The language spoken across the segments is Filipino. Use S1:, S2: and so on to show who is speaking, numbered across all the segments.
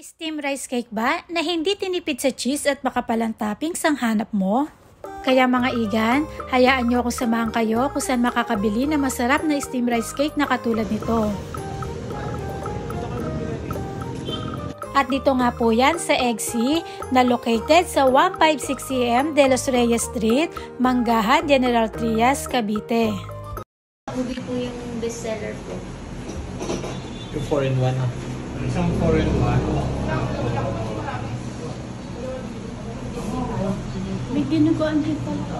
S1: Steam rice cake ba na hindi tinipid sa cheese at makapalang toppings ang hanap mo? Kaya mga igan, hayaan nyo akong samahan kayo kung saan makakabili ng masarap na steam rice cake na katulad nito. At dito nga po yan sa Eggsy na located sa 156cm De Los Reyes Street, Mangahan, General Trias, Cavite.
S2: Ubi po yung bestseller po.
S3: Yung 4-in-1 ha?
S4: Isang 4-in-1.
S2: May dinuguan din pala.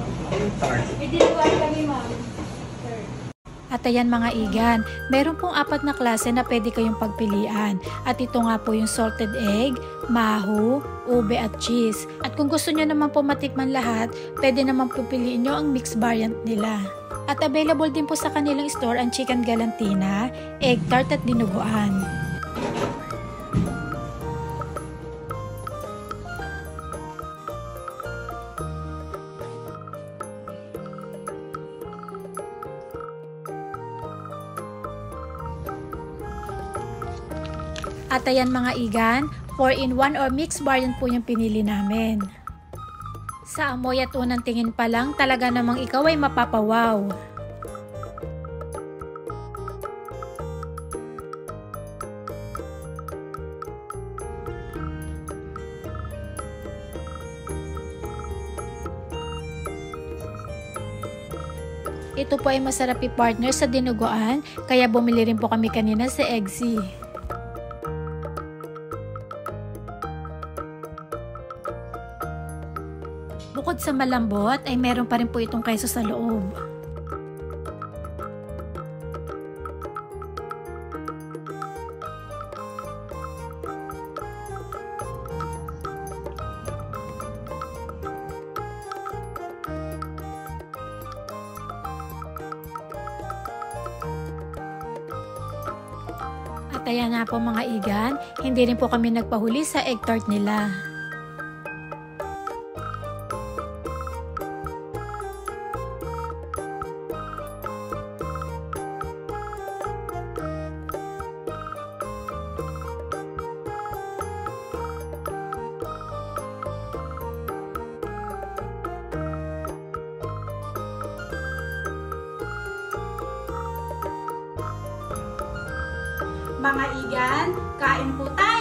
S3: Tart.
S2: May dinuguan kami, ma'am.
S1: At ayan mga igan, meron pong 4 na klase na pwede kayong pagpilian. At ito nga po yung salted egg, maho, ube at cheese. At kung gusto nyo naman po matikman lahat, pwede naman po piliin nyo ang mixed variant nila. At available din po sa kanilang store ang chicken galantina, egg tart at dinuguan. At ayan mga igan, 4-in-1 or mixed variant po yung pinili namin. Sa amoy at unang tingin pa lang, talaga namang ikaw ay mapapawaw. Ito po ay masarap i-partner sa dinuguan, kaya bumili rin po kami kanina sa Eggsy. Bukod sa malambot, ay meron pa rin po itong keso sa loob. At ayan nga po mga igan, hindi rin po kami nagpahuli sa egg tart nila. Mga igan, kain po tayo!